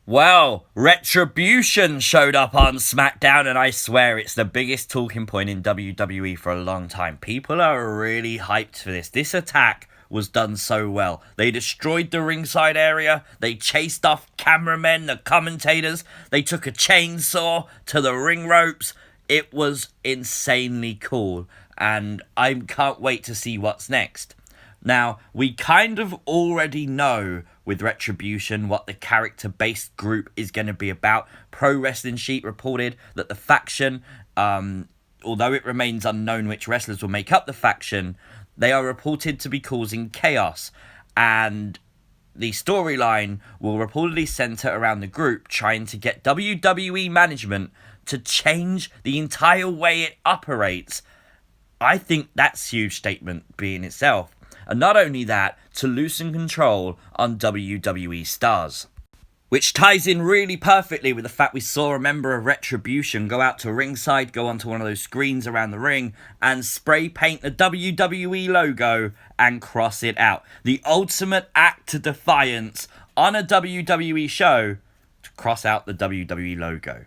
Well, Retribution showed up on Smackdown, and I swear it's the biggest talking point in WWE for a long time. People are really hyped for this. This attack was done so well. They destroyed the ringside area, they chased off cameramen, the commentators, they took a chainsaw to the ring ropes. It was insanely cool, and I can't wait to see what's next. Now, we kind of already know with Retribution what the character-based group is going to be about. Pro Wrestling Sheet reported that the faction, although it remains unknown which wrestlers will make up the faction, they are reported to be causing chaos. And the storyline will reportedly center around the group trying to get WWE management to change the entire way it operates. I think that's a huge statement being itself. And not only that, to loosen control on WWE stars. Which ties in really perfectly with the fact we saw a member of Retribution go out to ringside, go onto one of those screens around the ring, and spray paint the WWE logo and cross it out. The ultimate act of defiance on a WWE show to cross out the WWE logo.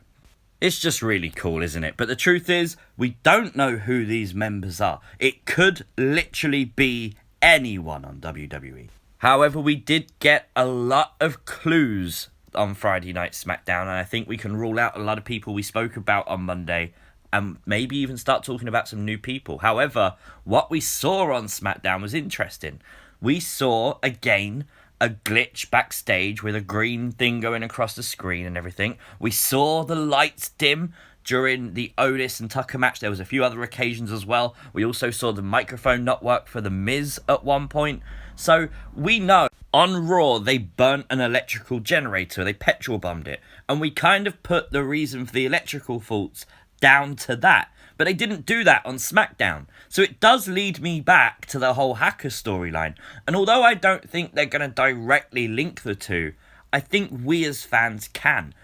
It's just really cool, isn't it? But the truth is, we don't know who these members are. It could literally be anyone on WWE. However, we did get a lot of clues on Friday Night SmackDown, and I think we can rule out a lot of people we spoke about on Monday and maybe even start talking about some new people. However, what we saw on SmackDown was interesting. We saw, again, a glitch backstage with a green thing going across the screen and everything. We saw the lights dim during the Otis and Tucker match. There was a few other occasions as well. We also saw the microphone not work for The Miz at one point. So we know on Raw they burnt an electrical generator. They petrol bombed it. And we kind of put the reason for the electrical faults down to that. But they didn't do that on SmackDown. So it does lead me back to the whole hacker storyline. And although I don't think they're going to directly link the two, I think we as fans can.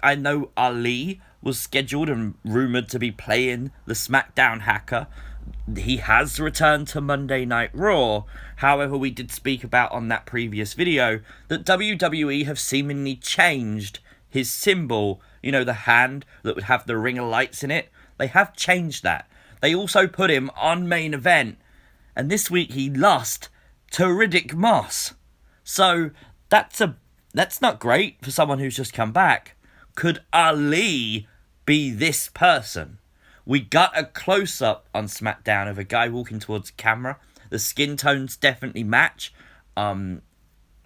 I know Ali was scheduled and rumoured to be playing the SmackDown hacker. He has returned to Monday Night Raw. However, we did speak about on that previous video that WWE have seemingly changed his symbol. You know, the hand that would have the ring of lights in it. They have changed that. They also put him on main event. And this week he lost to Riddick Moss. So that's not great for someone who's just come back. Could Ali be this person? We got a close-up on SmackDown of a guy walking towards the camera. The skin tones definitely match. A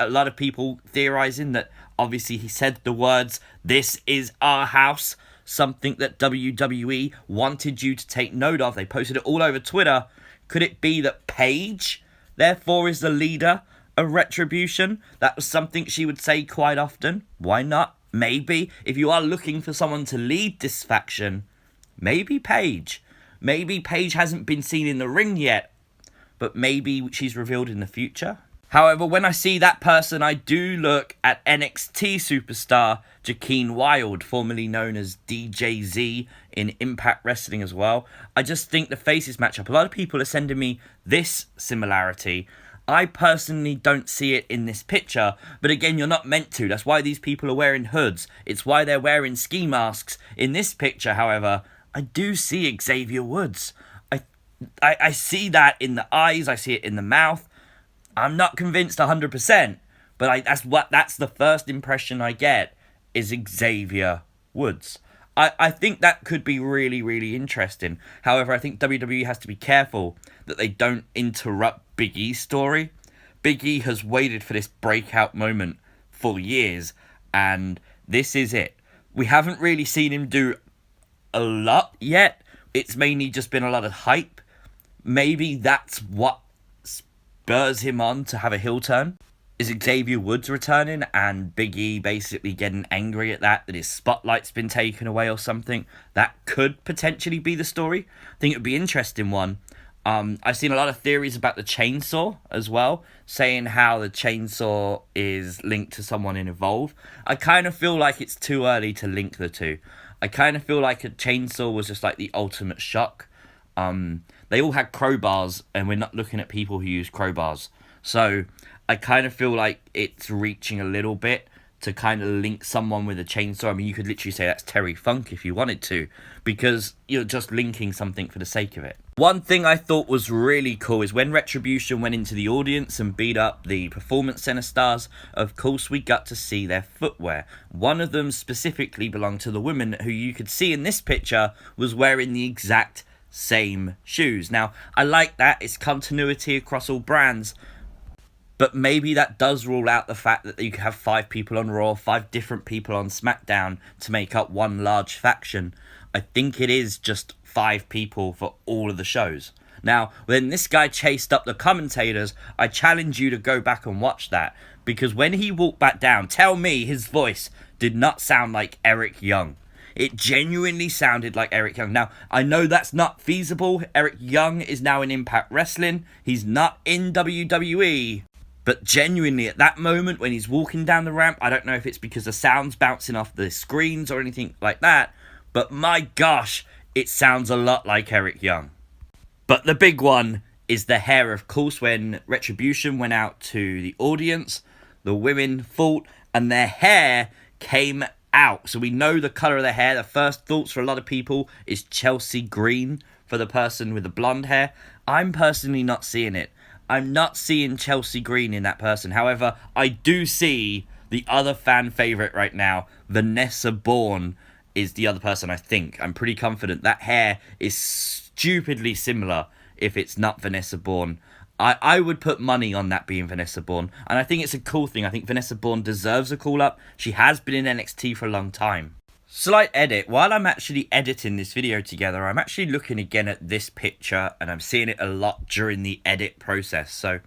lot of people theorizing that obviously he said the words, "This is our house," something that WWE wanted you to take note of. They posted it all over Twitter. Could it be that Paige, therefore, is the leader of Retribution? That was something she would say quite often. Why not? Maybe. If you are looking for someone to lead this faction, maybe Paige. Maybe Paige hasn't been seen in the ring yet, but maybe she's revealed in the future. However, when I see that person, I do look at NXT superstar Jaqueen Wilde, formerly known as DJZ in Impact Wrestling as well. I just think the faces match up. A lot of people are sending me this similarity. I personally don't see it in this picture, but again, you're not meant to. That's why these people are wearing hoods. It's why they're wearing ski masks. In this picture, however, I do see Xavier Woods. I see that in the eyes. I see it in the mouth. I'm not convinced 100%, but that's the first impression I get is Xavier Woods. I think that could be really, really interesting. However, I think WWE has to be careful that they don't interrupt Big E's story. Big E has waited for this breakout moment for years, and this is it. We haven't really seen him do a lot yet. It's mainly just been a lot of hype. Maybe that's what spurs him on to have a heel turn. Is Xavier Woods returning and Big E basically getting angry at that his spotlight's been taken away or something? That could potentially be the story. I think it would be an interesting one. I've seen a lot of theories about the chainsaw as well, saying how the chainsaw is linked to someone in Evolve. I kind of feel like it's too early to link the two. I kind of feel like a chainsaw was just like the ultimate shock. They all had crowbars, and we're not looking at people who use crowbars. So I kind of feel like it's reaching a little bit to kind of link someone with a chainsaw. I mean, you could literally say that's Terry Funk if you wanted to, because you're just linking something for the sake of it. One thing I thought was really cool is when Retribution went into the audience and beat up the Performance Center stars, of course we got to see their footwear. One of them specifically belonged to the woman who you could see in this picture was wearing the exact same shoes. Now, I like that. It's continuity across all brands. But maybe that does rule out the fact that you could have 5 people on Raw, 5 different people on Smackdown to make up one large faction. I think it is just 5 people for all of the shows. Now, when this guy chased up the commentators, I challenge you to go back and watch that. Because when he walked back down, tell me his voice did not sound like Eric Young. It genuinely sounded like Eric Young. Now, I know that's not feasible. Eric Young is now in Impact Wrestling. He's not in WWE. But genuinely, at that moment when he's walking down the ramp, I don't know if it's because the sound's bouncing off the screens or anything like that, but my gosh, it sounds a lot like Eric Young. But the big one is the hair. Of course, when Retribution went out to the audience, the women fought and their hair came out. So we know the colour of the hair. The first thoughts for a lot of people is Chelsea green for the person with the blonde hair. I'm personally not seeing it. I'm not seeing Chelsea Green in that person. However, I do see the other fan favourite right now. Vanessa Borne is the other person, I think. I'm pretty confident that hair is stupidly similar if it's not Vanessa Borne. I would put money on that being Vanessa Borne. And I think it's a cool thing. I think Vanessa Borne deserves a call-up. She has been in NXT for a long time. Slight edit. While I'm actually editing this video together, I'm actually looking again at this picture and I'm seeing it a lot during the edit process. So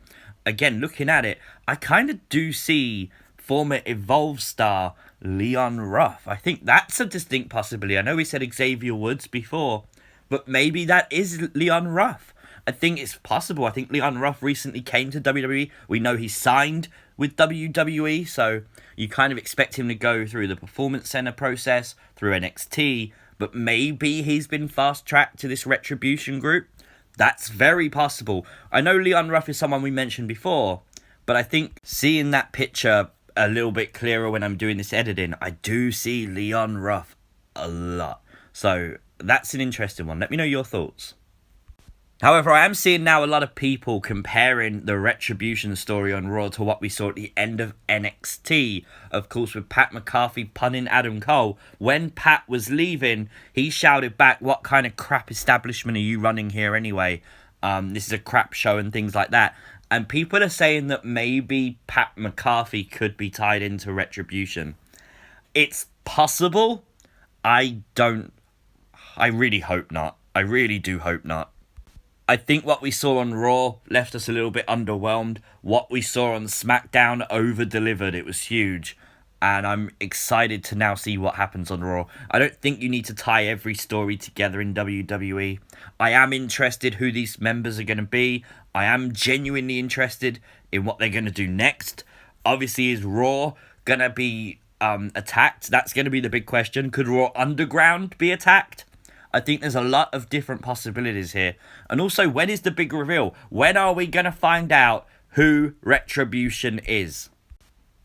again, looking at it, I kind of do see former Evolve star Leon Ruff. I think that's a distinct possibility. I know we said Xavier Woods before, but maybe that is Leon Ruff. I think it's possible. I think Leon Ruff recently came to WWE. We know he signed with WWE, so you kind of expect him to go through the Performance Center process, through NXT, but maybe he's been fast-tracked to this Retribution group. That's very possible. I know Leon Ruff is someone we mentioned before, but I think seeing that picture a little bit clearer when I'm doing this editing, I do see Leon Ruff a lot. So that's an interesting one. Let me know your thoughts. However, I am seeing now a lot of people comparing the Retribution story on Raw to what we saw at the end of NXT. Of course, with Pat McAfee punning Adam Cole. When Pat was leaving, he shouted back, "What kind of crap establishment are you running here anyway? This is a crap show," and things like that. And people are saying that maybe Pat McAfee could be tied into Retribution. It's possible. I really hope not. I really do hope not. I think what we saw on Raw left us a little bit underwhelmed. What we saw on SmackDown over-delivered. It was huge. And I'm excited to now see what happens on Raw. I don't think you need to tie every story together in WWE. I am interested who these members are going to be. I am genuinely interested in what they're going to do next. Obviously, is Raw going to be attacked? That's going to be the big question. Could Raw Underground be attacked? I think there's a lot of different possibilities here. And also, when is the big reveal? When are we going to find out who Retribution is?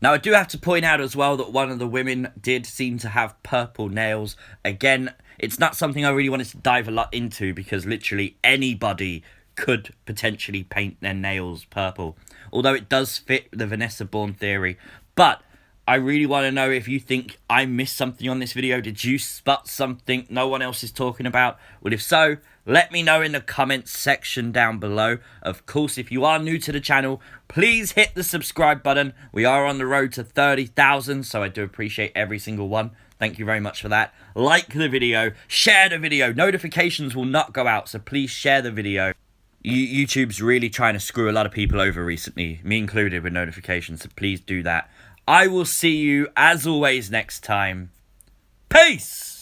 Now, I do have to point out as well that one of the women did seem to have purple nails. Again, it's not something I really wanted to dive a lot into because literally anybody could potentially paint their nails purple. Although it does fit the Vanessa Borne theory. But I really want to know if you think I missed something on this video. Did you spot something no one else is talking about? Well, if so, let me know in the comments section down below. Of course, if you are new to the channel, please hit the subscribe button. We are on the road to 30,000, so I do appreciate every single one. Thank you very much for that. Like the video, share the video. Notifications will not go out, so please share the video. YouTube's really trying to screw a lot of people over recently, me included, with notifications, so please do that. I will see you, as always, next time. Peace!